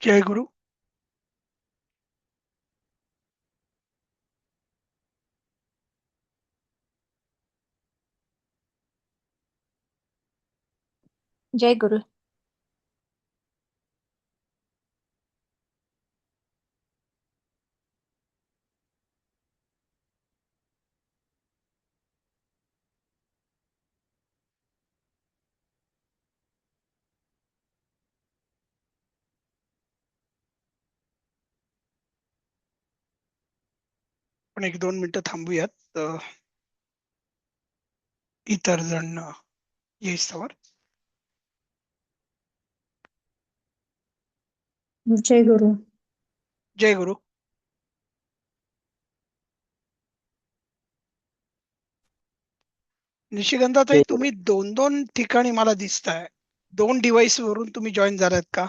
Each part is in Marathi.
जय गुरु. जय गुरु. पण एक दोन मिनिटं थांबूयात. इतर जण येईस्तवर. जय गुरु. जय गुरु. निशिगंधाताई, तुम्ही दोन दोन ठिकाणी मला दिसताय. दोन डिव्हाइस वरून तुम्ही जॉईन झालात का?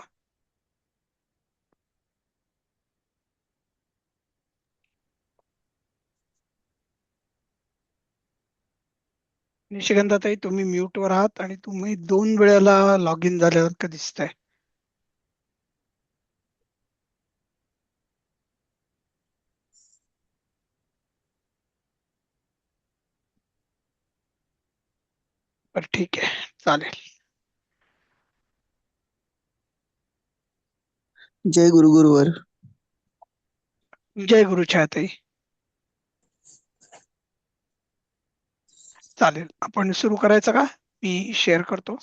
निशिगंधाताई, तुम्ही म्यूट वर आहात आणि तुम्ही दोन वेळेला लॉग इन झाल्यासारखं दिसतंय. बरं, ठीक आहे, चालेल. जय गुरु गुरुवर. जय गुरु छायाताई. चालेल, आपण सुरू करायचं का? मी शेअर करतो.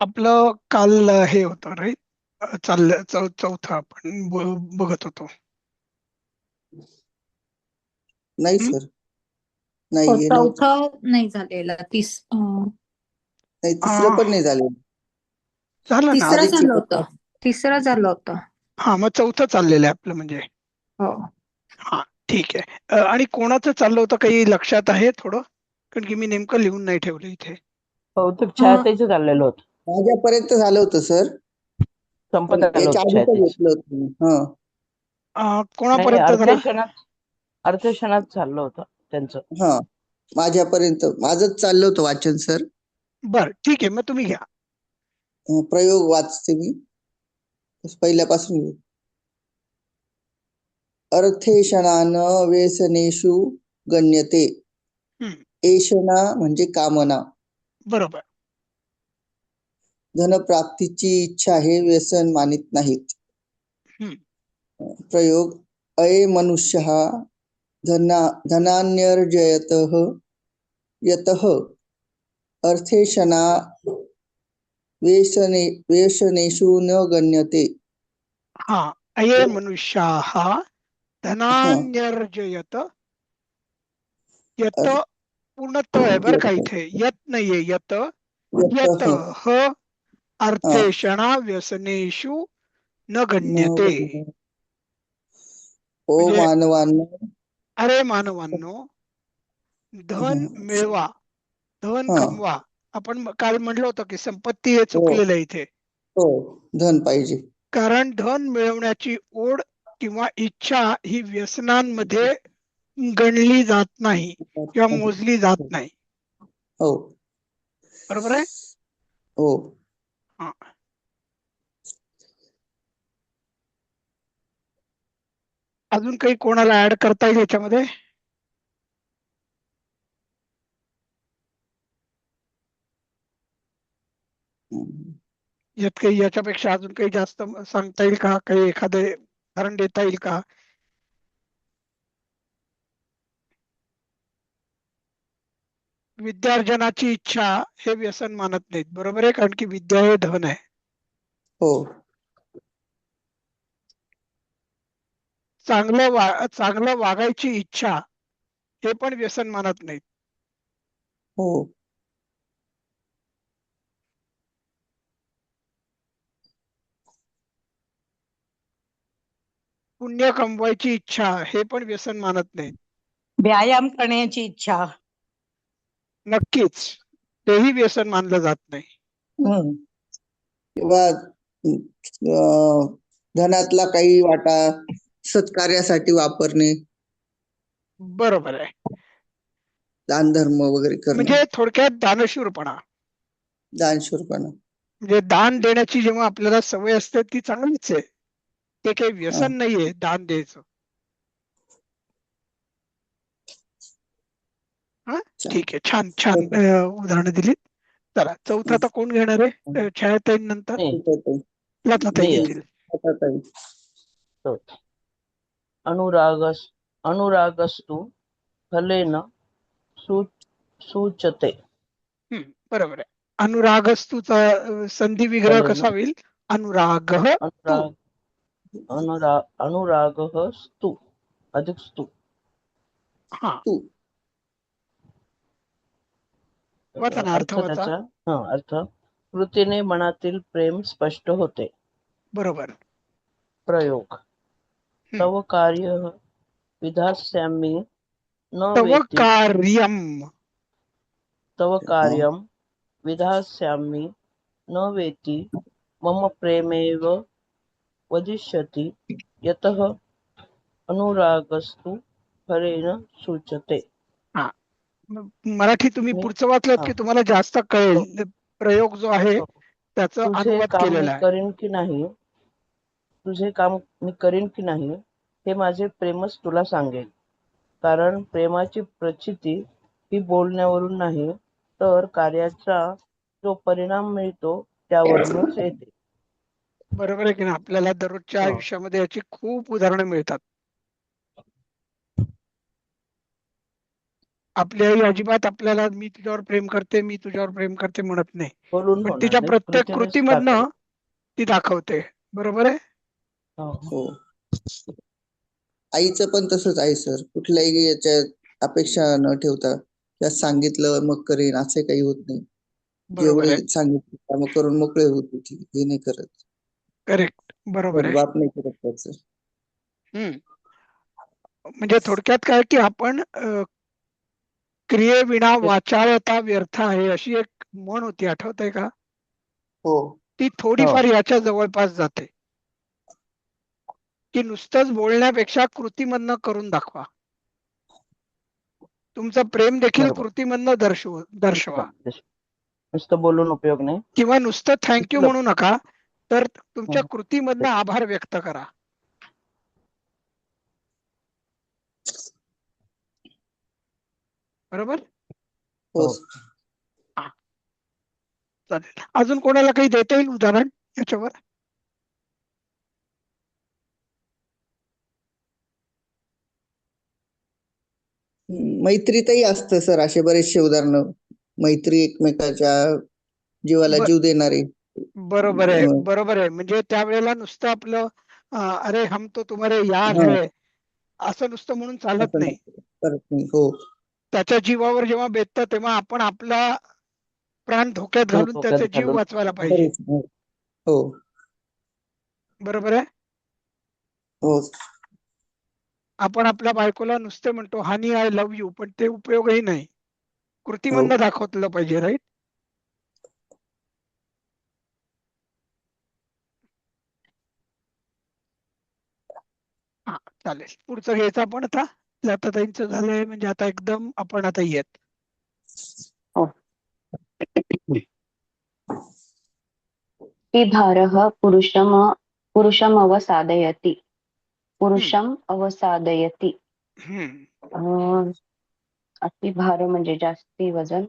आपलं काल हे होतं राईट, चाललं चौथं आपण बघत होतो. नाही हं? सर, नाही हो, हे नव्हतं. चौथं नाही झालेलं. नाही, तिसरं अं, पण नाही झालं. झालं ना. तिसरं आज एक झालं शिकवतात. होतं. तिसरं झालं होतं. हा, मग चौथं चाललेलं आहे आपलं म्हणजे. हो. हा, ठीक आहे. आणि कोणाचं चाललं होतं काही लक्षात आहे थोडं? कारण की मी नेमकं लिहून नाही ठेवलं इथे. बहुतेक अं, छायाताईचं चाललेलं होतं. माझ्यापर्यंत झालं होतं सर, संपत पण आलं याच्या होतं आधीच छायाताईचं. घेतलं होतं मी. हा, नाही, कोणापर्यंत झालं? अर्धक्षणात चाललं होतं त्यांचं. हा, माझ्यापर्यंत माझंच चाललं होतं वाचन सर. बरं, ठीक आहे, मग तुम्ही घ्या. प्रयोग वाचते मी पहिल्यापासून घेऊ. अर्थेषणान व्यसनेषु गण्यते. हं, एषणा म्हणजे कामना. बरोबर. धनप्राप्तीची इच्छा हे व्यसन मानित नाहीत. हं, प्रयोग अये मनुष्यः धनान्यर्जयतः यतः अर्थेषणा व्यसनेषु न गण्यते. हा, अये मनुष्याः हा, धनान्यर्जयत. यत अर्- पूर्णत्व आहे बरं का, यतः इथे यत नाहीये. यत यत यतः ह हा, अर्थेषणा व्यसनेषु न न गण्यते. गण्यते. ओ म्हणजे मानवांनो. अरे मानवांनो, धन हा, मिळवा, धन हा, कमवा. आपण काल म्हटलं होतं की संपत्ती हे हो चुकलेलं आहे इथे. हो, धन पाहिजे. कारण धन मिळवण्याची ओढ किंवा इच्छा ही व्यसनांमध्ये गणली जात नाही किंवा मोजली जात नाही. हो बरोबर आहे. हो. हा. अजून काही कोणाला ऍड करता येईल याच्यामध्ये? यात काही याच्यापेक्षा अजून काही जास्त सांगता येईल का? काही एखादं उदाहरण देता येईल का? विद्यार्जनाची इच्छा हे व्यसन मानत नाहीत, बरोबर आहे, कारण की विद्या हे धन आहे. हो चांगलं वागायची इच्छा हे पण व्यसन मानत नाहीत. हो. पुण्य कमवायची इच्छा हे पण व्यसन मानत नाहीत. व्यायाम करण्याची इच्छा. नक्कीच तेही व्यसन मानलं जात नाही. किंवा धनातला काही वाटा सत्कार्यासाठी वापरणे, बरोबर आहे. दान धर्म वगैरे करणं, म्हणजे थोडक्यात दानशूरपणा. दानशूरपणा. म्हणजे दान देण्याची जेव्हा आपल्याला सवय असते ती चांगलीच आहे. ते काही हा. व्यसन नाहीये दान द्यायचं. हा, छान. ठीक आहे. छान छान उदाहरणं दिलीत. चला चौथा आता कोण घेणार आहे? छायाताई नंतर मी लताताई मी घेतील. तो अनुरागस्तु फलेन सूचते. बरोबर आहे. अनुरागस्तुचा संधी विग्रह फलेन कसा होईल? अनुराग तू. अनुरागः स्तु अधिक स्तु. हा, तू. वाचा ना अर्थ वाचा. अर्थ कृतीने मनातील प्रेम स्पष्ट होते. बरोबर. प्रयोग तव कार्य विधास्यामि न तव वेति कार्यम. तव कार्यं विधास्यामि न वेति मम प्रेमेव वदिष्यति यतः अनुरागस्तु फलेन सूचते. हा, मराठी तुम्ही मी पुढचं वाचलं की तुम्हाला जास्त कळेल. प्रयोग जो आहे त्याचा तुझे अनुवाद काम मी केलेला आहे. करीन की नाही, तुझे काम मी करीन की नाही हे माझे प्रेमच तुला सांगेल. कारण प्रेमाची प्रचिती ही बोलण्यावरून नाही तर कार्याचा जो परिणाम मिळतो त्यावरूनच येते. बरोबर आहे की ना. आपल्याला दररोजच्या हो. आयुष्यामध्ये याची खूप उदाहरणं मिळतात. आपली आई अजिबात आपल्याला मी तुझ्यावर प्रेम करते, मी तुझ्यावर प्रेम करते म्हणत नाही. बोलून पण होणार तिच्या नाही, प्रत्येक कृतीनेच दाखवेल. कृतीमधनं ती दाखवते. बरोबर आहे. हो. हो. आईचं पण तसंच आहे सर. कुठल्याही याच्यात अपेक्षा न ठेवता त्या सांगितलं मग करेन असे काही होत नाही. बरोबर जेवढे आहे. सांगितले कामं करून मोकळे होते ती. हे नाही करत. करेक्ट. बरोबर आहे. बाप नाही करत त्याचं. म्हणजे थोडक्यात काय की आपण क्रियेविना वाचाळता व्यर्थ आहे अशी एक म्हण होती, आठवतंय का? हो. ती थोडीफार याच्या जवळपास जाते की नुसतंच बोलण्यापेक्षा कृतीमधनं करून दाखवा. तुमचं प्रेम देखील बरोबर. कृतीमधनं दर्शवा. नुसतं बोलून उपयोग नाही. किंवा नुसतं थँक्यू म्हणू नका, तर तुमच्या हं. कृतीमधनं आभार व्यक्त करा. बरोबर. हो. हा, चालेल. अजून कोणाला काही देता येईल उदाहरण याच्यावर? मैत्रीतही असतं सर असे बरेचसे उदाहरणं. मैत्री एकमेकाच्या जीवाला जीव देणारे. बरोबर आहे. अं, बरोबर आहे. म्हणजे त्यावेळेला नुसतं आपलं अरे हम तो तुम्हारे यार हा, है असं नुसतं म्हणून चालत असं नाही. करत नाही. हो. त्याच्या जीवावर जेव्हा बेततं तेव्हा आपण आपला प्राण धोक्यात घालून डोक्यात त्याचा जीव घालून वाचवायला पाहिजे. खरंच. हो. हो. बरोबर आहे. हो. आपण आपल्या बायकोला नुसते म्हणतो हनी आय लव्ह यू, पण ते उपयोगही नाही. कृतीमधनं दाखवलं पाहिजे. राईट. हा, चालेल. पुढचं घ्यायचं आपण आता. लताताईंचं झालंय म्हणजे आता एकदम आपण आता येत. भारः पुरुषमवसादयति. पुरुषम अवसादयति. अतिभार म्हणजे जास्ती वजन.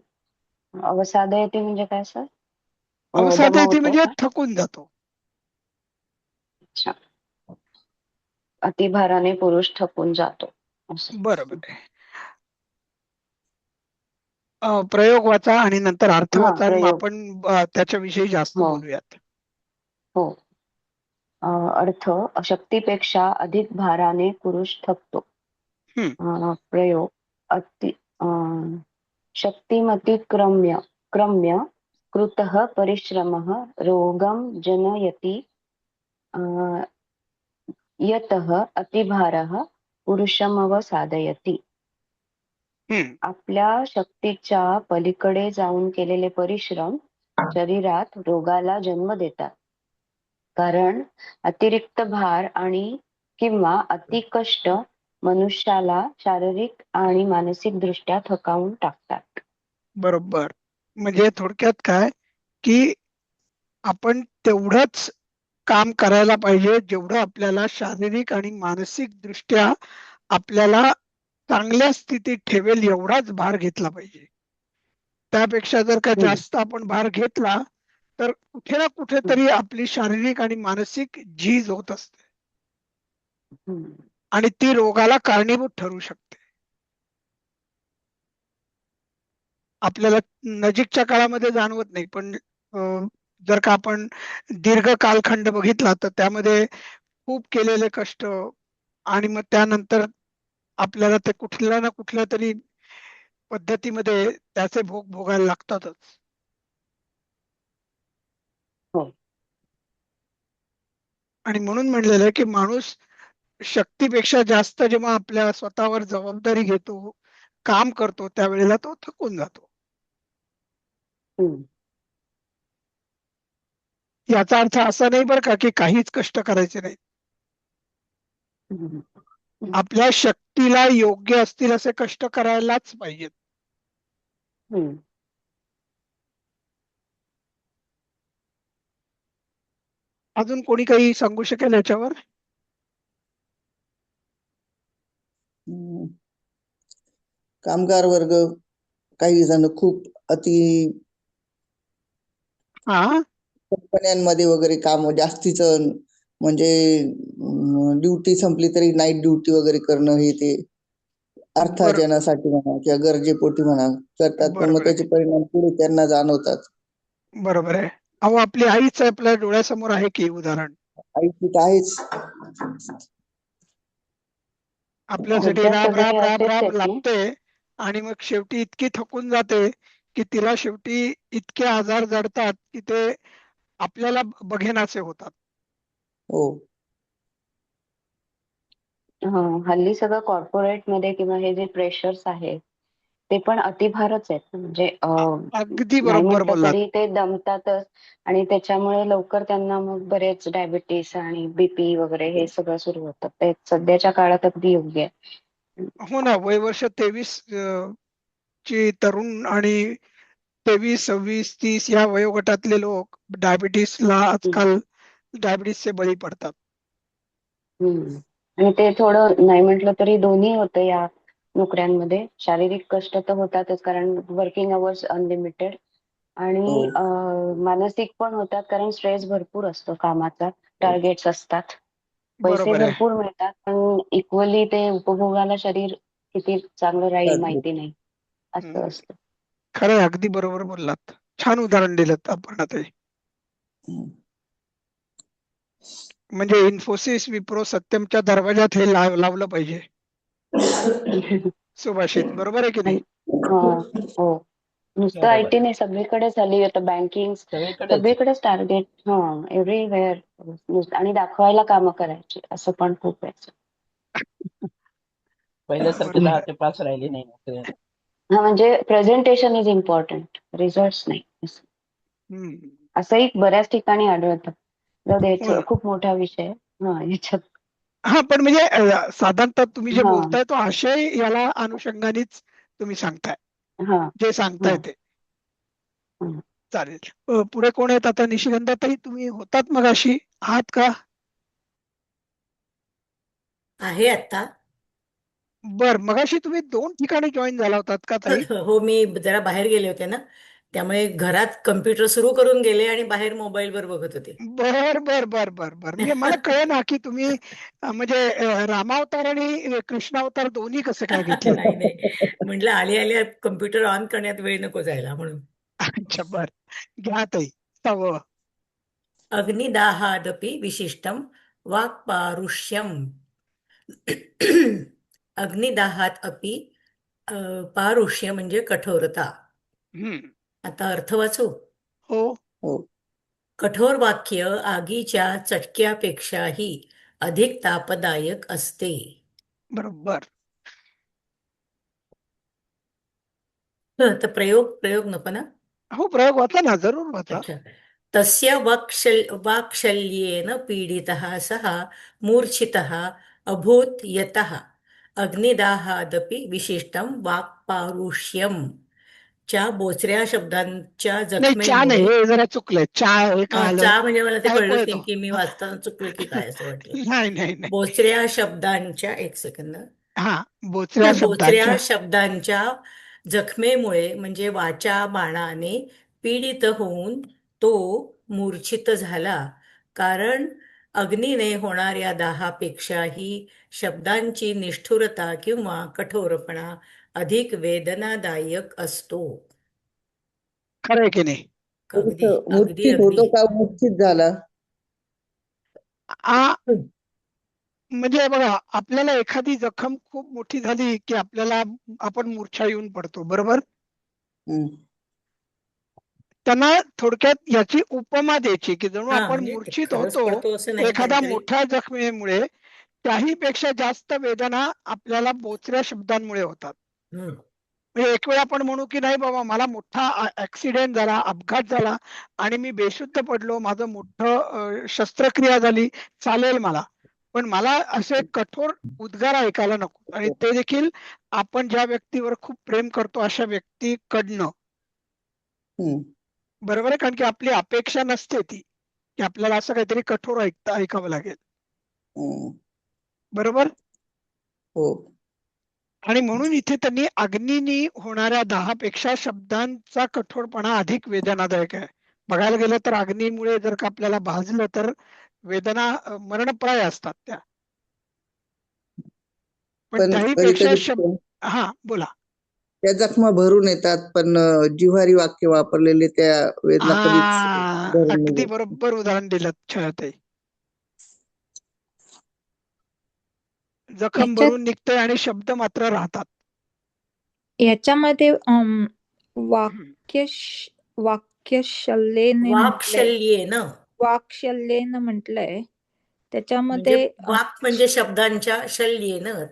अवसादयति म्हणजे काय सर? अवसाद येते दमवतो म्हणजे का? थकून जातो. अच्छा. अतिभाराने पुरुष थकून जातो असं. बरोबर आहे. प्रयोग वाचा आणि नंतर अर्थ हा, वाचा आणि मग प्रयोग. आपण त्याच्याविषयी जास्त हो. बोलूयात. हो. अर्थ शक्तीपेक्षा अधिक भाराने पुरुष थकतो. प्रयोग अति शक्तिमतिक्रम्य कृतः परिश्रमः रोगं जनयति यतः अतिभारः पुरुषमवसादयति. आपल्या शक्तीच्या पलीकडे जाऊन केलेले परिश्रम शरीरात रोगाला जन्म देतात. कारण अतिरिक्त भार आणि किंवा अति कष्ट मनुष्याला शारीरिक आणि मानसिक दृष्ट्या थकावून टाकतात. बरोबर. म्हणजे थोडक्यात काय, की आपण तेवढंच काम करायला पाहिजे जेवढं आपल्याला शारीरिक आणि मानसिक दृष्ट्या आपल्याला चांगल्या स्थितीत ठेवेल एवढाच भार घेतला पाहिजे. त्यापेक्षा जर का हम्म, जास्त आपण भार घेतला तर कुठे ना कुठेतरी आपली शारीरिक आणि मानसिक झीज होत असते हम्म, आणि ती रोगाला कारणीभूत ठरू शकते. आपल्याला नजीकच्या काळामध्ये जाणवत नाही, पण जर का आपण दीर्घ कालखंड बघितला तर त्यामध्ये खूप केलेले कष्ट आणि मग त्यानंतर आपल्याला ते कुठल्या ना कुठल्या तरी पद्धतीमध्ये त्याचे भोग भोगायला लागतातच. हो. आणि म्हणून म्हणलेलं आहे की माणूस शक्तीपेक्षा जास्त जेव्हा आपल्या स्वतःवर जबाबदारी घेतो, काम करतो, त्यावेळेला तो थकून जातो. हम्म, याचा अर्थ असा नाही बरं का की काहीच कष्ट करायचे नाही. हम्म, आपल्या शक्तीला योग्य असतील असे कष्ट करायलाच पाहिजेत. हम्म. अजून कोणी काही सांगू शकेल याच्यावर? हम्म. कामगार वर्ग काही जण खूप अति हा, कंपन्यांमध्ये वगैरे काम जास्तीच म्हणजे ड्युटी संपली तरी नाईट ड्युटी वगैरे करणं हे ते बर अर्थार्जनासाठी म्हणा किंवा गरजेपोटी म्हणा करतात, पण मग बरोबर आहे. त्याचे परिणाम पुढे त्यांना जाणवतात. बरोबर आहे. अहो आपली आईच आपल्या डोळ्यासमोर आहे की उदाहरण. ऐकू तर आहेच. आपल्यासाठी सध्या राब सगळे राब राब असेच राब आहेत ना. लागते आणि मग शेवटी इतकी थकून जाते की तिला शेवटी इतके आजार जडतात की ते आपल्याला बघेनासे होतात. हो. हल्ली सगळं कॉर्पोरेट मध्ये किंवा हे जे प्रेशर्स आहेत ते पण अतिभारच आहेत. म्हणजे अगदी नाही बरोबर म्हटलं बोललात. तरी ते दमतातच आणि त्याच्यामुळे लवकर त्यांना मग बरेच डायबिटीस आणि बीपी वगैरे हे सगळं सुरू होतं. ते सध्याच्या काळात अगदी योग्य आहे. हो ना, वयवर्ष 23 ची तरुण आणि 23, 26, 30 या वयोगटातले लोक डायबिटीसला हम्म. आजकाल डायबिटीसचे बळी पडतात. हम्म. आणि ते थोडं नाही म्हटलं तरी दोन्ही होतं या नोकऱ्यांमध्ये. शारीरिक कष्ट तर होतातच कारण वर्किंग अवर्स अनलिमिटेड हो. आणि मानसिक पण होतात कारण स्ट्रेस भरपूर असतो कामाचा, हो. टार्गेट्स असतात, पैसे बरोबर आहे. भरपूर मिळतात, पण इक्वली ते उपभोगाला शरीर किती चांगलं राहील चालेल. माहिती नाही असं हम्म. असतं. खरं आहे, अगदी बरोबर बोललात. छान उदाहरण दिलं आपण ते. हम्म. म्हणजे इन्फोसिस, विप्रो, सत्यमच्या दरवाजात हे लावलं पाहिजे सुभाषित. बरोबर आहे की नाही? आणि हा, हो. नुसतं बरोबर आयटी आहे. नाही, सगळीकडे झाली आता बँकिंग, सगळीकडेच सगळीकडेच टार्गेट एव्हरीवेअर आणि दाखवायला कामं करायची असं पण खूप आहे. पहिल्यासारखी बरोबर 10 आहे. ते 5 राहिली नाही नोकरी. हा, म्हणजे प्रेझेंटेशन इज इम्पॉर्टंट, रिझल्ट नाही असं. हम्म. असंही बऱ्याच ठिकाणी आढळतं. जाऊ दे, हो ना. खूप मोठा विषय आहे. हा, याच्यात हा, पण म्हणजे साधारणतः तुम्ही जे हा, बोलताय तो आशय याला अनुषंगानेच तुम्ही सांगताय, हा, जे हा, सांगताय ते. हा. चालेल. पुढे कोण आहेत आता? निशिगंधाताई तुम्ही होतात मगाशी, आहात का? आहे आता. बर, मगाशी तुम्ही 2 ठिकाणी जॉईन झाला होतात का ताई? हो, मी जरा बाहेर गेले होते ना, त्यामुळे घरात कम्प्युटर सुरू करून गेले आणि बाहेर मोबाईलवर बघत होते. बर बर बर बर बर म्हणजे मला कळेना की तुम्ही म्हणजे रामावतार आणि कृष्णावतार दोन्ही कसं काय घेतलं? नाही नाही, म्हटलं आले आले कम्प्युटर ऑन करण्यात वेळ नको जायला म्हणून. अच्छा, बर. घ्या ताई. सहावं. अग्निदाहादपि विशिष्टम वाक्पारुष्यम. अग्निदाहात अपि पारुष्य म्हणजे कठोरता. हम्म. आता अर्थ वाचू. हो. हो. कठोर वाक्य आगीच्या चटक्यापेक्षाही अधिक तापदायक असते. बरोबर. तर प्रयोग प्रयोग नको ना. हो, प्रयोग वाचा ना, जरूर वाचा. अच्छा. तस्य वाक्शल्येन पीडितः सः मूर्छितः अभूत् यतः अग्निदाहादपि विशिष्टं वाक्पारुष्यम् च्या बोचऱ्या शब्दांच्या नाही, चा नाही, जखमेमुळे हे जरा चुकलंय. चा हे कळालं, चा म्हणजे मला ते ऐकू कळलंच येतो. नाही की मी वाचताना चुकलं की काय असं वाटलं. नाही नाही नाही. बोचऱ्या शब्दांच्या एक सेकंद हा, बोचऱ्या बोचऱ्या शब्दांच्या. शब्दांच्या जखमेमुळे म्हणजे वाचा बाणाने पीडित होऊन तो मूर्छित झाला. कारण अग्नीने होणाऱ्या दाहापेक्षाही शब्दांची निष्ठुरता किंवा कठोरपणा अधिक वेदनादायक असतो. खरंय की नाही? अगदी अगदी मूर्छित अगदी होतो का मूर्छित झाला? आ म्हणजे बघा, आपल्याला एखादी जखम खूप मोठी झाली की आपण मूर्छा येऊन पडतो, बरोबर? हम्म. त्यांना थोडक्यात याची उपमा द्यायची की जणू हा आपण म्हणजे ते मूर्छित खरंच होतो पडतो असं नाही, एखाद्या काहीतरी मोठ्या जखमेमुळे. त्याही पेक्षा जास्त वेदना आपल्याला बोचऱ्या शब्दांमुळे होतात. हम्म. म्हणजे एक वेळ आपण म्हणू की नाही बाबा, मला मोठा ऍक्सिडेंट झाला, अपघात झाला आणि मी बेशुद्ध पडलो, माझं मोठं शस्त्रक्रिया झाली, चालेल मला. पण मला असे कठोर उद्गार ऐकायला नको, आणि ते देखील आपण ज्या व्यक्तीवर खूप प्रेम करतो अशा व्यक्तीकडनं. हम्म. बरोबर आहे, कारण की आपली अपेक्षा नसते ती की आपल्याला असं काहीतरी कठोर ऐकावं लागेल. हम्म. बरोबर. हो. आणि म्हणून इथे त्यांनी अग्नीनी होणाऱ्या दाहापेक्षा शब्दांचा कठोरपणा अधिक वेदनादायक आहे. बघायला गेलं तर अग्नीमुळे जर का आपल्याला भाजलं तर वेदना मरणप्राय असतात त्या. पण पण त्याही कधी पेक्षा कधी हा, बोला. त्या जखमा भरून येतात, पण जिव्हारी वाक्य वापरलेले त्या वेदना कधीच हा, भरून अगदी निघत. बरोबर उदाहरण दिलं छायाताई. जखम ह्याच्यात भरून निघते आणि शब्द मात्र राहतात. ह्याच्यामध्ये हम्म. वाक्यशल्येने म्हटलंय, वाक्शल्येन वाक्शल्येन म्हटलंय म्हणजे त्याच्यामध्ये वाक म्हणजे शब्दांच्या शल्येन हम्म.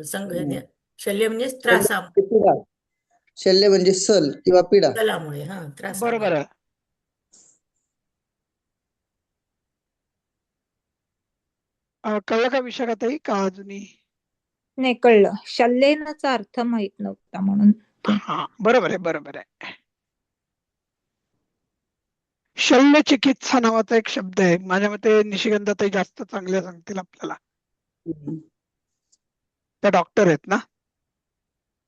शल्य म्हणजे शल्य म्हणजे पीडा. शल्य म्हणजे सल किंवा पीडा. त्रासामुळे त्रासामुळे. बरोबर आहे. कळलं का विशाखाताई का अजूनही? नाही कळलं. शल्येनचा अर्थ माहित नव्हता म्हणून ते. हा, बरोबर आहे, बरोबर आहे. शल्य चिकित्सा नावाचा एक शब्द आहे, माझ्या मते निशिगंधाताई जास्त चांगल्या सांगतील आपल्याला. हम्म. त्या डॉक्टर आहेत ना.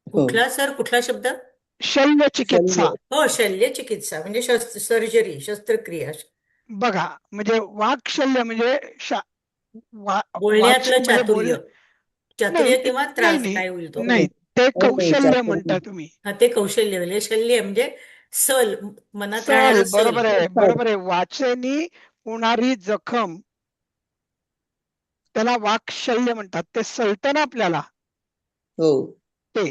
हो. कुठला शब्द? शल्य चिकित्सा. शल्य. हो, शल्य चिकित्सा म्हणजे सर्जरी, शस्त्रक्रिया. बघा, म्हणजे वाक्शल्य म्हणजे बोलण्यातलं म्हणजे चातुर्य, नाही किंवा नाही त्रास नाही काय होईल तो. नाही, ते नाही, कौशल्य चातुर्य. म्हणता तुम्ही. हा, ते कौशल्य म्हणजे शल्य म्हणजे सल, मनात सल, राहणारा सल. बरोबर आहे, बरोबर आहे. वाचेनी होणारी जखम त्याला वाक्शल्य म्हणतात. ते सलतं ना आपल्याला, हो. ते.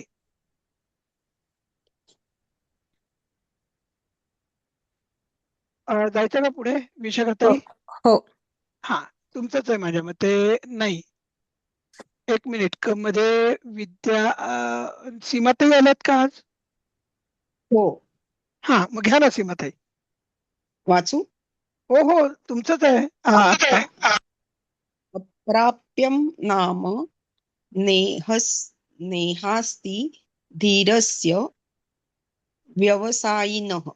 जायचं का पुढे हो विशाखाताई? हो. हा, तुमचंच आहे माझ्या मते. नाही, एक मिनिट मध्ये सीमाताई आल्यात का आज? हो. हा, मग घ्या ना सीमाताई. वाचू. हो हो, तुमचंच आहे. अप्राप्यम नाम नेहास्ति धीरस्य व्यवसायिनः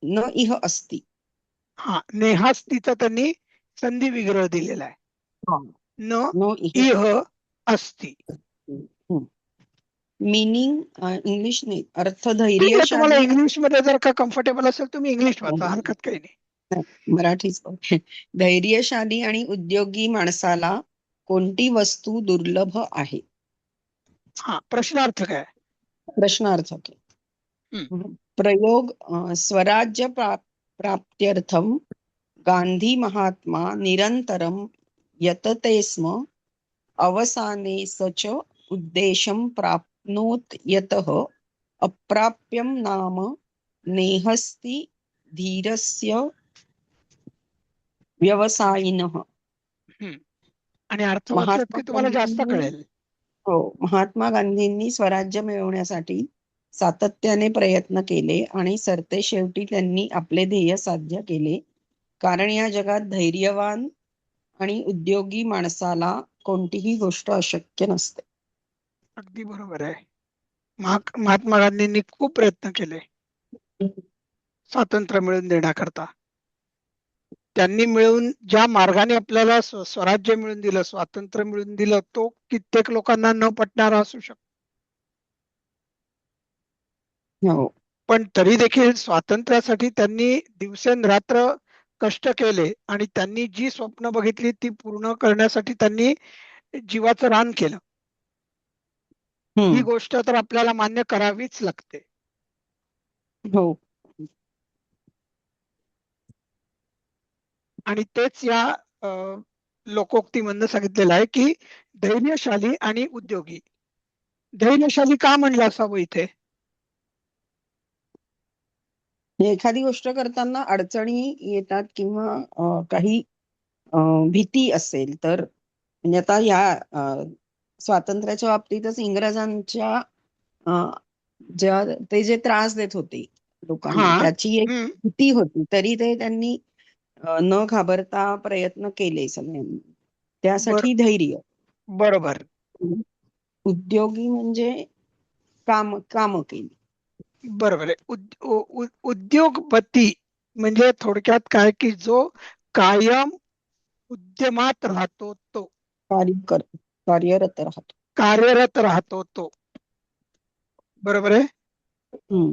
न इह अस्ति. हा, नेहास्तीचा त्यांनी संधी विग्रह दिलेला आहे. न इह अस्ति. मीनिंग इंग्लिश नाही, अर्थ तुम्हाला धैर्यशाली. इंग्लिश मध्ये जर का कम्फर्टेबल असेल तुम्ही इंग्लिश वाचा, हरकत काही नाही. मराठीच. धैर्यशाली आणि उद्योगी माणसाला कोणती वस्तू दुर्लभ आहे? हा, प्रश्नार्थ काय? प्रश्नार्थ. प्रयोग स्वराज्य प्राप्त्यर्थम गांधी महात्मा निरंतरम यतते स्म अवसाने सच उद्देशं प्राप्नोत यतः अप्राप्यम नाम नेहस्ति धीरस्य व्यवसायिनः. आणि अर्थ वाचलात की तुम्हाला जास्त कळेल. हो, महात्मा गांधींनी स्वराज्य मिळवण्यासाठी सातत्याने प्रयत्न केले आणि सरतेशेवटी त्यांनी आपले ध्येय साध्य केले. कारण या जगात धैर्यवान आणि उद्योगी माणसाला कोणतीही गोष्ट अशक्य नसते. अगदी बरोबर आहे. महात्मा गांधींनी खूप प्रयत्न केले स्वातंत्र्य मिळवून देण्याकरता. त्यांनी मिळून ज्या मार्गाने आपल्याला स्वराज्य मिळवून दिलं, स्वातंत्र्य मिळवून दिलं, तो कित्येक लोकांना न पटणारा असू शकतो. हो. पण तरी देखील स्वातंत्र्यासाठी त्यांनी दिवसेंरात्र कष्ट केले आणि त्यांनी जी स्वप्न बघितली ती पूर्ण करण्यासाठी त्यांनी जीवाचं रान केलं. ही हम्म. गोष्ट तर आपल्याला मान्य करावीच लागते. हो. आणि तेच या लोकोक्तीमधनं सांगितलेलं आहे की धैर्यशाली आणि उद्योगी. धैर्यशाली का म्हणलं असावं इथे? एखादी गोष्ट करताना अडचणी येतात किंवा काही भीती असेल तर, म्हणजे आता ह्या स्वातंत्र्याच्या बाबतीतच इंग्रजांच्या ते जे त्रास देत होते लोकांना, हा. त्याची एक भीती होती, तरी ते त्यांनी न घाबरता प्रयत्न केले सगळ्यांनी. त्यासाठी धैर्य. बरोबर. उद्योगी म्हणजे काम केली. बरोबर आहे. उद्योगपती म्हणजे थोडक्यात काय की जो कायम उद्यमात राहतो, तो कार्यरत राहतो. कार्यरत राहतो तो. बरोबर आहे.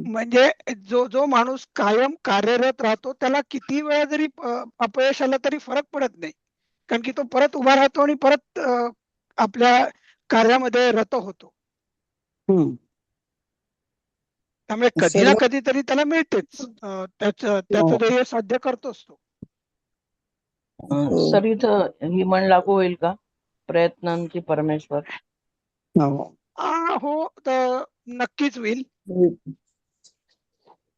म्हणजे जो माणूस कायम कार्यरत राहतो त्याला किती वेळा जरी अपयश आलं तरी फरक पडत नाही, कारण की तो परत उभा राहतो आणि परत आपल्या कार्यामध्ये रत होतो. त्यामुळे कधी ना कधीतरी त्याला मिळतेच, त्याचं ध्येय साध्य करतोच तो. सर इथं ही म्हण लागू होईल का, प्रयत्नांची परमेश्वर? हो, तर नक्कीच होईल.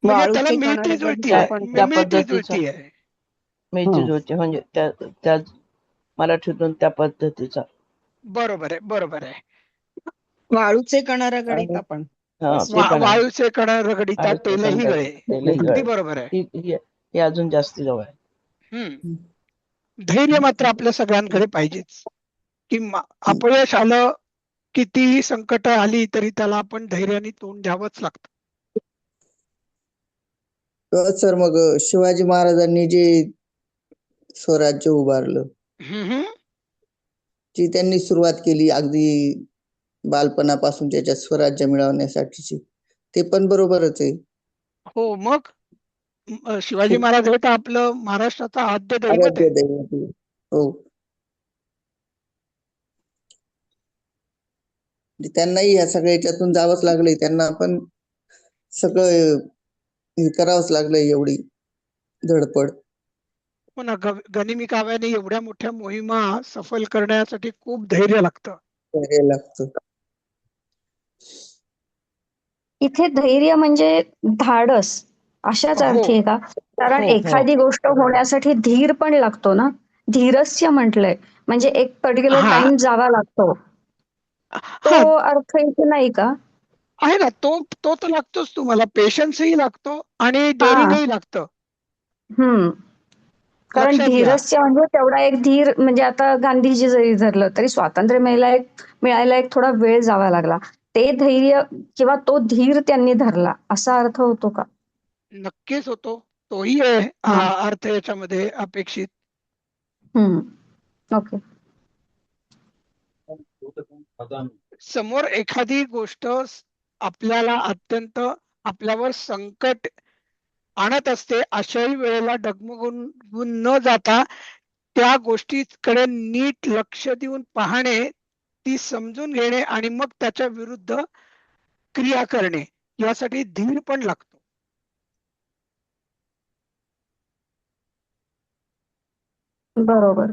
म्हणजे त्याला मिळती जुळती आहे. मिळती जुळती म्हणजे त्या मराठीतून त्या पद्धतीचा. बरोबर आहे, बरोबर आहे. वाळूचे कण रगडीत आपण. वाळूचे कण रगडीता तेलही गळे. अगदी बरोबर आहे. हे अजून जास्ती जवळ आहे. धैर्य मात्र आपल्या सगळ्यांकडे पाहिजेच. की अपयश आलं, कितीही संकट आली तरी त्याला आपण धैर्याने तोंड द्यावंच लागतं. सर मग शिवाजी महाराजांनी जे स्वराज्य उभारलं, जी त्यांनी सुरुवात केली अगदी बालपणापासून त्याच्या स्वराज्य मिळवण्यासाठीची, ते पण बरोबरच आहे. हो, मग शिवाजी महाराज हे तर आपलं महाराष्ट्राचा आद्य दैवत आहे. हो, त्यांनाही या सगळ्या याच्यातून जावंच लागलंय, त्यांना पण सगळं हे करावंच लागलंय, एवढी धडपड. हो ना, गनिमी काव्याने एवढ्या मोठ्या मोहिमा सफल करण्यासाठी खूप धैर्य लागतं. इथे धैर्य म्हणजे धाडस अशाच अर्थी आहे का? कारण एखादी गोष्ट होण्यासाठी धीर पण लागतो ना. धीरस्य म्हटलंय म्हणजे एक पर्टिक्युलर टाइम जावा लागतो. तो अर्थ इथे नाही का? आहे ना, तो तर लागतोच तुम्हाला. पेशन्सही लागतो आणि डेअरिंगही लागतं. कारण धीरस्य म्हणजे तेवढा एक धीर, म्हणजे आता गांधीजी जरी धरलं तरी स्वातंत्र्य मिळायला एक थोडा वेळ जावा लागला. ते धैर्य किंवा तो धीर त्यांनी धरला असा अर्थ होतो का? नक्कीच होतो. तोही आहे अर्थ याच्यामध्ये अपेक्षित. ओके. समोर एखादी गोष्ट आपल्याला अत्यंत आपल्यावर संकट आणत असते, अशाही वेळेला डगमगून न जाता त्या गोष्टीकडे नीट लक्ष देऊन पाहणे, ती समजून घेणे आणि मग त्याच्या विरुद्ध क्रिया करणे, यासाठी धीर पण लागतो. बरोबर.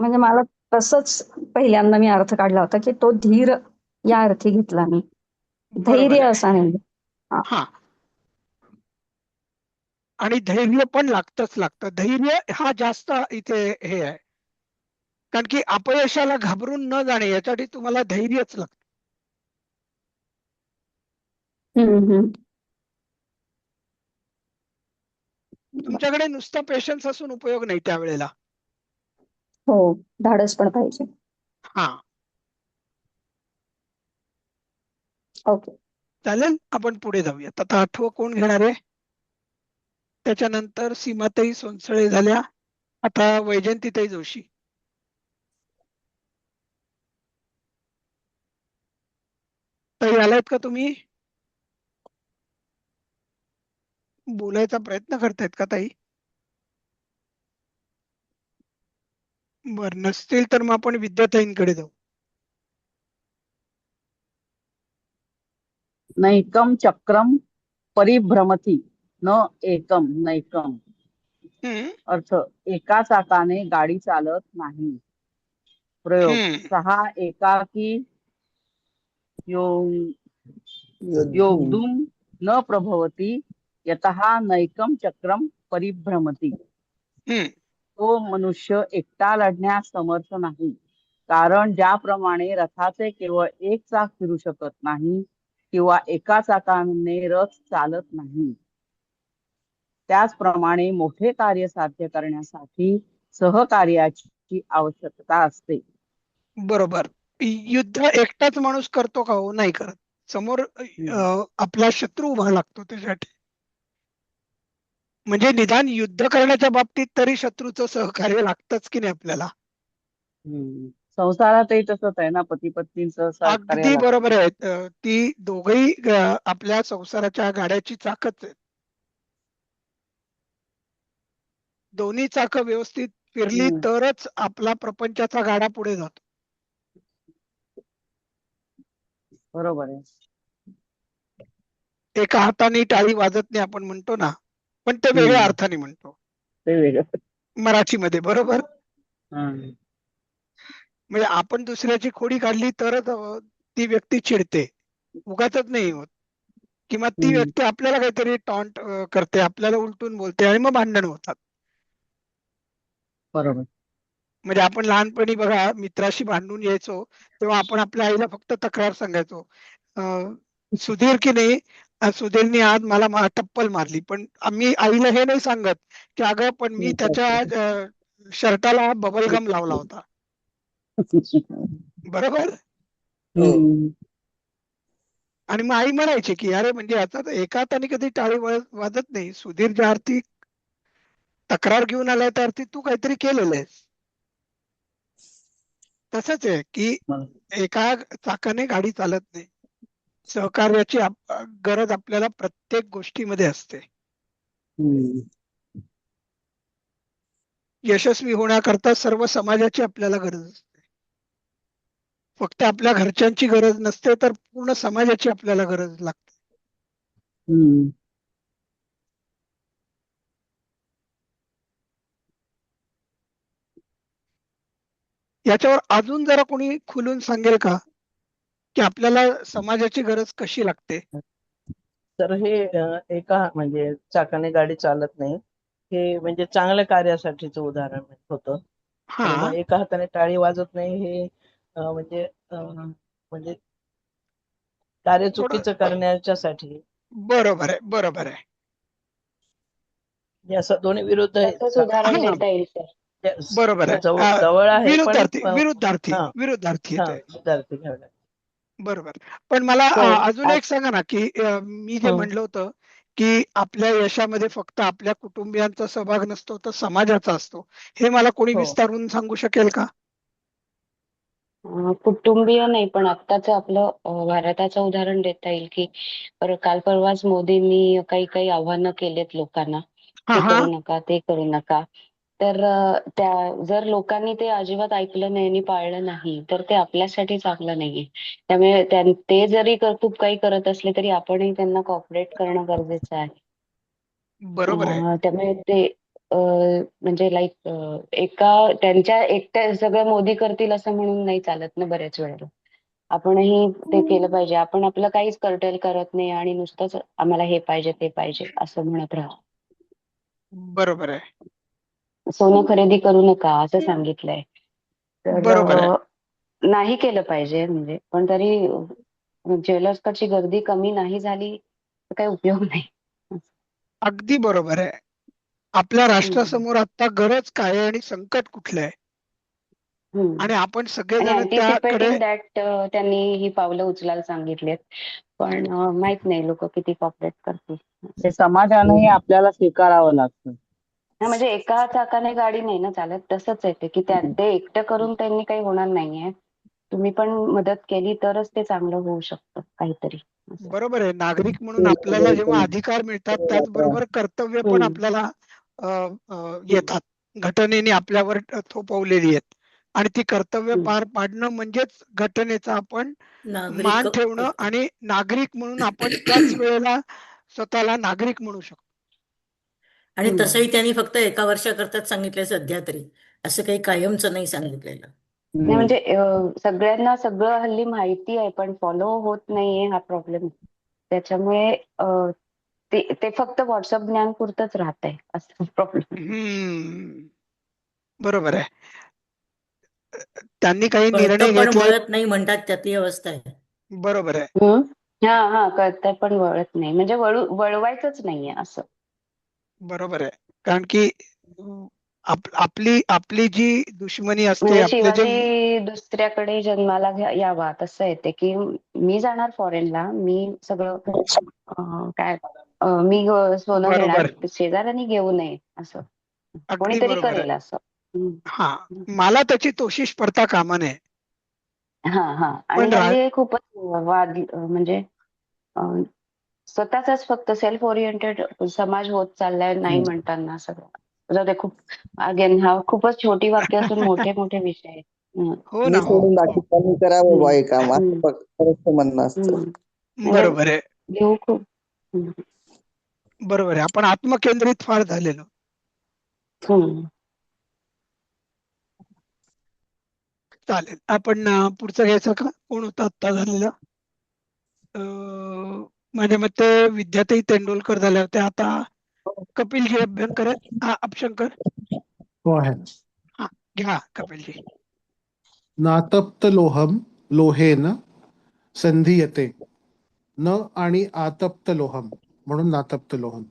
म्हणजे मला तसंच पहिल्यांदा मी अर्थ काढला होता की तो धीर या अर्थी घेतला मी, धैर्य असा नाही. आणि धैर्य पण लागतं. धैर्य हा जास्त इथे हे आहे, कारण की अपयशाला घाबरून न जाणे यासाठी तुम्हाला धैर्यच लागतं. हम्म. तुमच्याकडे नुसतं पेशन्स असून उपयोग नाही त्यावेळेला. हो, धाडस पण पाहिजे. हा, ओके. चालेल, आपण पुढे जाऊयात. आता 8वं कोण घेणार आहे? त्याच्यानंतर सीमाताई सोनसळे झाल्या, आता वैजंतीताई जोशी. ताई आलायत का तुम्ही? बोलायचा प्रयत्न करतायत का ताई? बर, नसतील तर मग आपण विद्याताईंकडे जाऊ. नैकं चक्रम परिभ्रमति न एकम नैकम. हम्म, अर्थ, एका चाकाने गाडी चालत नाही. प्रयोग, हम्म, सहा एकाकी यो- योगदुम न प्रभवती यतः नैकं चक्रम परिभ्रमति. हम्म. तो मनुष्य एकटा लढण्यास समर्थ नाही, कारण ज्याप्रमाणे रथाचे केवळ एक चाक फिरू शकत नाही किंवा एका चाकाने रथ चालत नाही, त्याचप्रमाणे मोठे कार्य साध्य करण्यासाठी सहकार्याची आवश्यकता असते. बरोबर. युद्ध एकटाच माणूस करतो का? हो, नाही करत. समोर आपला शत्रू उभा लागतो त्यासाठी. म्हणजे निदान युद्ध करण्याच्या बाबतीत तरी शत्रूचं सहकार्य लागतच की नाही आपल्याला. संसारातही तसंच आहे ना, पती पत्नींचं सहकार्य अगदी लागतं. बरोबर आहे. ती दोघही आपल्या संसाराच्या गाड्याची चाकच आहेत. दोन्ही चाकं व्यवस्थित फिरली तरच आपला प्रपंचाचा गाडा पुढे जातो. बरोबर आहे. एका हाताने टाळी वाजत नाही आपण म्हणतो ना, पण ते वेगळ्या अर्थाने म्हणतो ते वेगळं. मराठीमध्ये. बरोबर. हं. म्हणजे आपण दुसऱ्याची खोडी काढली तरच ती व्यक्ती चिडते, उगाचच नाही होत. किंवा ती व्यक्ती आपल्याला काहीतरी टॉन्ट करते, आपल्याला उलटून बोलते आणि मग भांडण होतात. बरोबर. म्हणजे आपण लहानपणी बघा मित्राशी भांडून यायचो तेव्हा आपण आपल्या आईला फक्त तक्रार सांगायचो, सुधीर की नाही, सुधीरने आज मला टप्पल मारली. पण आम्ही आईला हे नाही सांगत की अगं पण मी त्याच्या शर्टाला बबलगम लावला होता. बरोबर. हो. आणि मग आई म्हणायची की अरे म्हणजे आता एका हाताने कधी टाळी वाजत नाही. सुधीर ज्या अर्थी तक्रार घेऊन आलाय त्या अर्थी तू काहीतरी केलेलं आहेस. तसंच आहे की एका चाकाने गाडी चालत नाही. सहकार्याची गरज आपल्याला प्रत्येक गोष्टीमध्ये असते. यशस्वी होण्याकरता सर्व समाजाची आपल्याला गरज असते. फक्त आपल्या घरच्यांची गरज नसते तर पूर्ण समाजाची आपल्याला गरज लागते. याच्यावर अजून जरा कोणी खुलून सांगेल का की आपल्याला समाजाची गरज कशी लागते? तर हे एका म्हणजे चाकाने गाडी चालत नाही, हे म्हणजे चांगल्या कार्यासाठीचं उदाहरण होतं. आणि मग एका हाताने टाळी वाजत नाही हे म्हणजे कार्य चुकीचं करण्याच्यासाठी. बरोबर आहे, बरोबर आहे. हे असं दोन्ही विरुद्ध आहे. त्याचंच उदाहरण देता येईल सर. बरोबर आहे. जवळ आहे पण विरुद्धार्थी येतोय. विद्यार्थी घ्यावे. बरोबर. पण मला सर, अजून एक सांगा ना की मी जे म्हणलं होतं की आपल्या यशामध्ये फक्त आपल्या कुटुंबियांचा सहभाग नसतो तर समाजाचा असतो, हे मला कोणी विस्तारून सांगू शकेल का? कुटुंबीय नाही पण आत्ताच आपलं भारताचं उदाहरण देता येईल की काल परवाच मोदींनी काही काही आव्हानं केलेत लोकांना, हे करू नका, ते करू नका. तर जर लोकांनी ते अजिबात ऐकलं नाही आणि पाळलं नाही तर ते आपल्यासाठी चांगलं नाहीये. त्यामुळे ते जरी खूप काही करत असले तरी आपणही त्यांना कॉपरेट करणं गरजेचं आहे. बरोबर आहे. त्यामुळे ते म्हणजे लाईक त्यांच्या एकट्या सगळं मोदी करतील असं म्हणून नाही चालत ना बऱ्याच वेळेला. आपणही ते केलं पाहिजे. आपण आपलं काहीच कर्तव्य करत नाही आणि नुसतंच आम्हाला हे पाहिजे ते पाहिजे असं म्हणत राहा. बरोबर आहे. सोनं खरेदी करू नका असं सांगितलंय. बरोबर आहे. तर नाही केलं पाहिजे म्हणजे, पण तरी ज्वेलर्सकडची गर्दी कमी नाही झाली तर काही उपयोग नाही. अगदी बरोबर आहे. आपल्या हम्म. राष्ट्रासमोर आता गरज काय आहे आणि संकट कुठलं आहे हम्म. आणि आपण आणि सगळेजण त्याकडे अँटिसिपेटिंग दॅट त्यांनी ही पावलं उचलायला सांगितलीत. पण माहित नाही लोक किती कॉपरेट करतील. ते समाजानेही आपल्याला स्वीकारावं लागतं. नाही म्हणजे एका चाकाने गाडी नाही ना चालत, तसंच आहे ते की ते एकटं करून त्यांनी काही होणार नाहीये. तुम्ही पण मदत केली तरच ते चांगलं होऊ शकतं काहीतरी असं. बरोबर आहे. नागरिक म्हणून आपल्याला जेव्हा अधिकार मिळतात त्याचबरोबर कर्तव्य पण आपल्याला येतात. घटनेने आपल्यावर थोपवलेली आहेत आणि ती कर्तव्य पार पाडणं म्हणजेच घटनेचा आपण नागरिक मान ठेवणं आणि नागरिक म्हणून आपण त्याच वेळेला स्वतःला नागरिक म्हणू शकतो. आणि तसंही त्यांनी फक्त 1 वर्षाकरताच सांगितलंय सध्या तरी, असं काही कायमचं नाही सांगितलेलं. नाही म्हणजे सगळ्यांना सगळं हल्ली माहिती आहे पण फॉलो होत नाहीये हा प्रॉब्लेम. त्याच्यामुळे ते फक्त व्हॉट्सअप ज्ञान पुरतच राहतंय असं प्रॉब्लेम. बरोबर आहे. त्यांनी काही निर्णय कळतं पण घेतले. वळत नाही म्हणतात, त्यातली अवस्था आहे. बरोबर आहे. हा कळतंय पण वळत नाही म्हणजे वळवायचंच नाहीये असं. बरोबर आहे. कारण की आपली जी दुश्मनी असते म्हणजे आपले जे शिवाजी दुसऱ्याकडे जन्माला यावा तसं येते की मी जाणार फॉरेनला, मी सगळं काय मी सोनं घेणार, बरोबर शेजाऱ्यांनी घेऊ नये असं अगदी कोणीतरी बरोबर करेल आहे. असं. हा मला त्याची तोशिष पडता कामा नये. हा आणि पण हल्ली खूपच वाद म्हणजे स्वतःचाच फक्त सेल्फ ओरिएंटेड समाज होत चाललाय नाही म्हणताना सगळं. जाऊ दे खूप अगेन हा खूपच छोटी वाक्य असून मोठे मोठे विषय आहेत. हो ना मी हो सोडून बाकीच्यांनी करावं बुवा हे काम असं खरंच म्हणणं असतं. बरोबर आहे. घेऊ खूप बरोबर आहे. आपण आत्मकेंद्रित फार झालेलो. चालेल. आपण पुढचं घ्यायचं का? कोण होता आत्ता झालेला? माझ्या मते विद्याताई तेंडुलकर झाल्या होत्या. आता कपिलजी अभ्यंकर अपशंकर. हो आहे. हा घ्या कपिलजी. नातप्त लोहम लोहेन संधीयते न आणि आतप्त लोहम म्हणून नातप्त लोहम.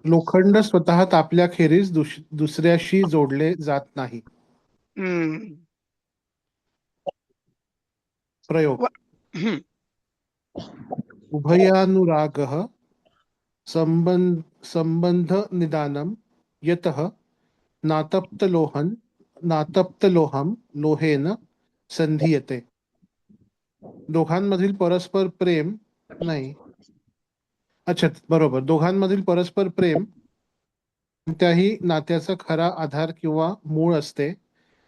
लोखंड स्वतः तापल्याखेरीज दुसऱ्याशी जोडले जात नाही. प्रयोग उभयानुरागः संबंध निदानम यतः नातप्तलोहम लोहेन संधीयते. दोघांमधील परस्पर प्रेम नाही. अच्छा बरोबर. दोघांमधील परस्पर प्रेम कोणत्याही नात्याचा खरा आधार किंवा मूळ असते.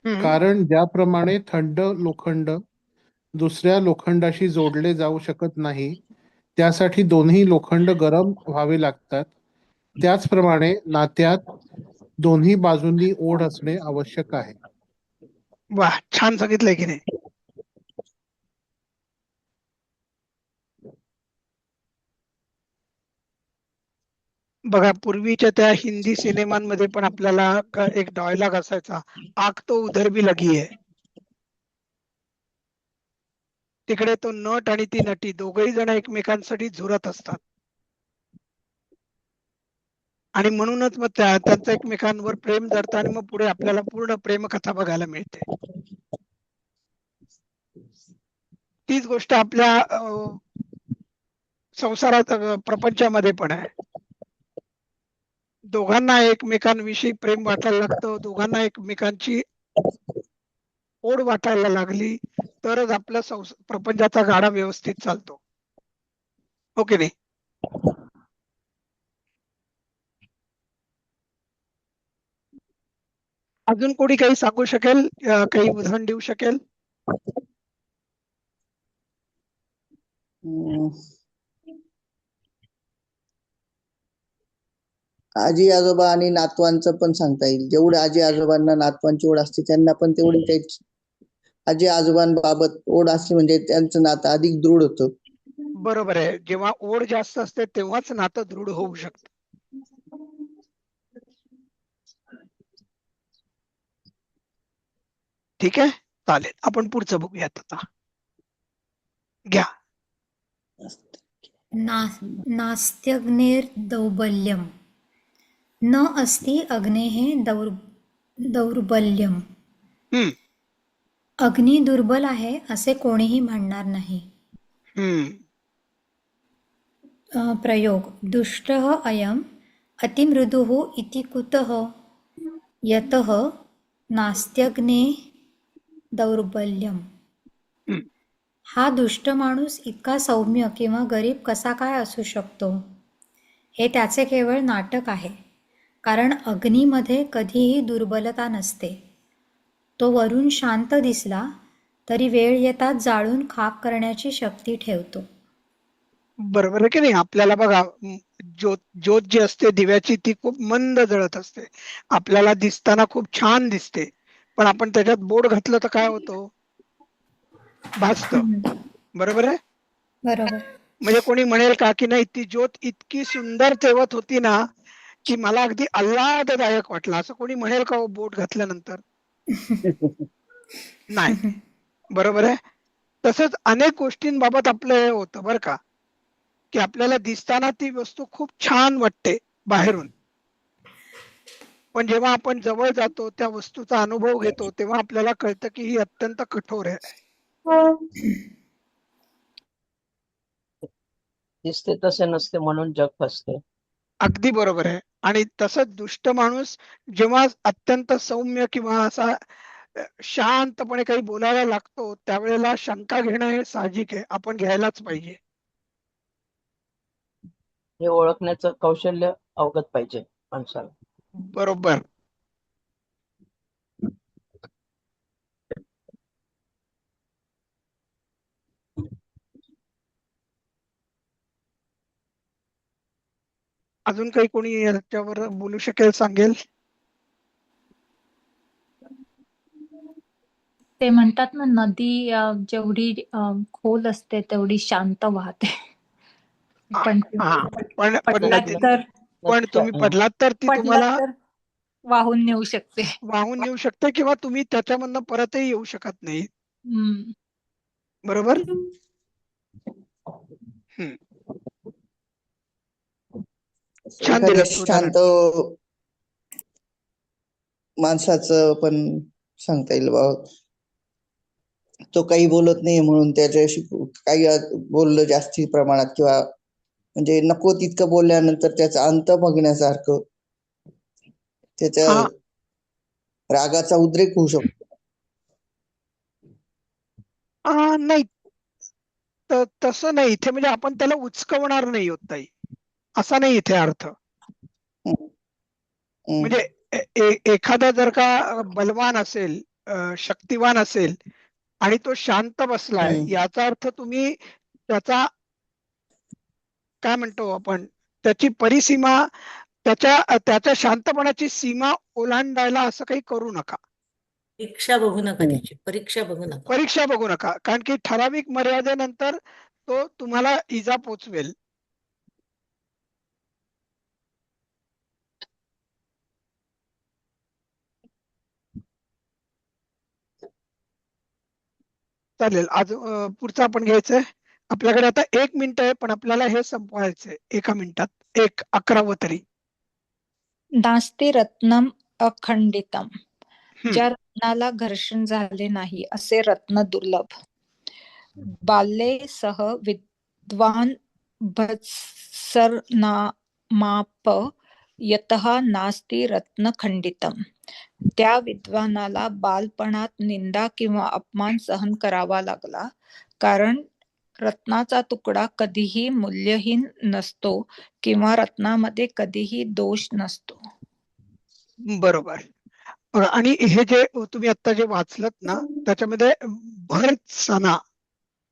कारण ज्याप्रमाणे थंड लोखंड दुसऱ्या लोखंडाशी जोडले जाऊ शकत नाही, त्यासाठी दोन्ही लोखंड गरम व्हावे लागतात, त्याचप्रमाणे नात्यात दोन्ही बाजूंनी ओढ असणे आवश्यक आहे. वाह छान सांगितलंय की नाही. बघा पूर्वीच्या त्या हिंदी सिनेमांमध्ये पण आपल्याला एक डायलॉग असायचा, आग तो उधर भी लगी है. तिकडे तो नट आणि ती नटी दोघही जण एकमेकांसाठी झुरत असतात आणि म्हणूनच मग त्यांचं एकमेकांवर प्रेम जडतं आणि मग पुढे आपल्याला पूर्ण प्रेमकथा बघायला मिळते. तीच गोष्ट आपल्या संसारात प्रपंचामध्ये पण आहे. दोघांना एकमेकांविषयी प्रेम वाटायला लागतं, दोघांना एकमेकांची ओढ वाटायला लागली तरच आपल्या प्रपंचाचा गाडा व्यवस्थित चालतो. हो की नाही? अजून कोणी काही सांगू शकेल, काही उदाहरण देऊ शकेल? आजी आजोबा आणि नातवांचं पण सांगता येईल. जेवढे आजी आजोबांना नातवांची ओढ असते त्यांना पण तेवढी त्याची आजी आजोबांबाबत ओढ असली म्हणजे त्यांचं नातं अधिक दृढ होतं. बरोबर आहे. जेव्हा ओढ जास्त असते तेव्हाच नातं दृढ होऊ शकतं. ठीक आहे चालेल. आपण पुढचं बघूयात आता. घ्या. नास्त्यग्नेर्दौर्बल्यम् न अस्ति अग्नेः दौर्बल्यम्. हम्म अग्नी दुर्बल आहे असे कोणीही म्हणणार नाही. हम्म प्रयोग दुष्टः अयम् अतिमृदुः इति कुतः? यतः नास्त्यग्नेः दौर्बल्यम्. हम्म. हा दुष्ट माणूस इतका सौम्य किंवा गरीब कसा काय असू शकतो? हे त्याचे केवळ नाटक आहे, कारण अग्नीमध्ये कधीही दुर्बलता नसते. तो वरून शांत दिसला तरी वेळ येताच जाळून खाक करण्याची शक्ती ठेवतो. बरोबर आहे की नाही? आपल्याला बघा, ज्योत जी असते दिव्याची ती खूप मंद जळत असते. आपल्याला दिसताना खूप छान दिसते, पण आपण त्याच्यात बोट घातलं तर काय होतं? भासतं. बरोबर आहे? बरोबर. म्हणजे कोणी म्हणेल का की नाही, ती ज्योत इतकी सुंदर तेवत होती ना की मला अगदी आल्हाददायक वाटलं, असं कोणी म्हणेल का हो बोट घातल्यानंतर? नाही. बरोबर आहे? तसंच अनेक गोष्टींबाबत आपलं हे होतं बरं का, की आपल्याला दिसताना ती वस्तू खूप छान वाटते बाहेरून, पण जेव्हा आपण जवळ जातो त्या वस्तूचा अनुभव घेतो तेव्हा आपल्याला कळतं की ही अत्यंत कठोर आहे. दिसते तसे नसते म्हणून जग फसते. अगदी बरोबर आहे. आणि तसंच दुष्ट माणूस जेव्हा अत्यंत सौम्य किंवा असा शांतपणे काही बोलायला लागतो त्यावेळेला शंका घेणं हे साहजिक आहे, आपण घ्यायलाच पाहिजे. हे ओळखण्याचं कौशल्य अवगत पाहिजे माणसाला. बरोबर. अजून काही कोणी याच्यावर बोलू शकेल, सांगेल? ते म्हणतात ना, नदी जेवढी खोल असते तेवढी शांत वाहते. पण हा, पण पडलात तर पण तुम्ही पडलात तर ती तुम्हाला वाहून नेऊ शकते. वाहून नेऊ शकते किंवा तुम्ही त्याच्यामधनं परतही येऊ शकत नाही. हम्म. बरोबर. छान एखाद्या दिलं शांत माणसाचं पण सांगता येईल बा, तो काही बोलत नाही म्हणून त्याच्याशी काही बोललं जास्ती प्रमाणात किंवा म्हणजे नको तितकं बोलल्यानंतर त्याचा अंत बघण्यासारखं त्याच्या रागाचा उद्रेक होऊ शकतो. नाही, तसं नाही इथे. म्हणजे आपण त्याला उचकवणार नाही होत ताई, असा नाही इथे अर्थ. म्हणजे एखादा जर का बलवान असेल, शक्तिवान असेल आणि तो शांत बसलाय, याचा अर्थ तुम्ही त्याचा काय म्हणतो आपण, त्याची परिसीमा, त्याच्या शांतपणाची सीमा ओलांडायला असं काही करू नका. परीक्षा बघू नका, त्याची परीक्षा बघू नका. परीक्षा बघू नका, कारण की ठराविक मर्यादेनंतर तो तुम्हाला इजा पोचवेल. चालेल. आज पुढचं आपण घ्यायचंय. आपल्याकडे आता 1 मिनिट आहे, पण आपल्याला हे संपवायचंय 1 मिनिटात. 11वं तरी. नास्ति रत्नम अखंडितम. ज्या रत्नाला घर्षण झाले नाही असे रत्न दुर्लभ. बाल्ये सह विद्वान भत्सरनामाप यतः नास्ति रत्न खंडितम. त्या विद्वानाला बालपणात निंदा किंवा अपमान सहन करावा लागला, कारण रत्नाचा तुकडा कधीही मूल्यहीन नसतो किंवा रत्नामध्ये कधीही दोष नसतो. बरोबर. आणि हे जे तुम्ही आता जे वाचलत ना, त्याच्यामध्ये भर्त्सना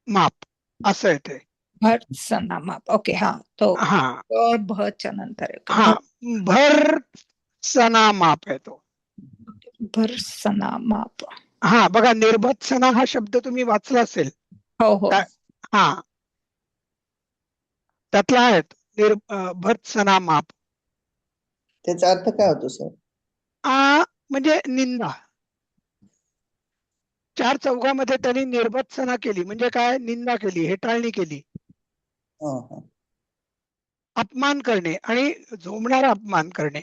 माप असं आहे ते. भर्त्सना माप. ओके. हा, तो भच्या नंतर भर्त्सना माप आहे तो. भर्त्सना माप. हा, बघा, निर्भत्सना हा शब्द तुम्ही वाचला असेल. हो हो. हा, त्यातला आहे भर्त्सना माप. त्याचा अर्थ काय होतो सर? म्हणजे निंदा. 4 चौघामध्ये त्यांनी निर्भत्सना केली म्हणजे काय? निंदा केली, हेटाळणी केली. अपमान करणे आणि झोंबणारा अपमान करणे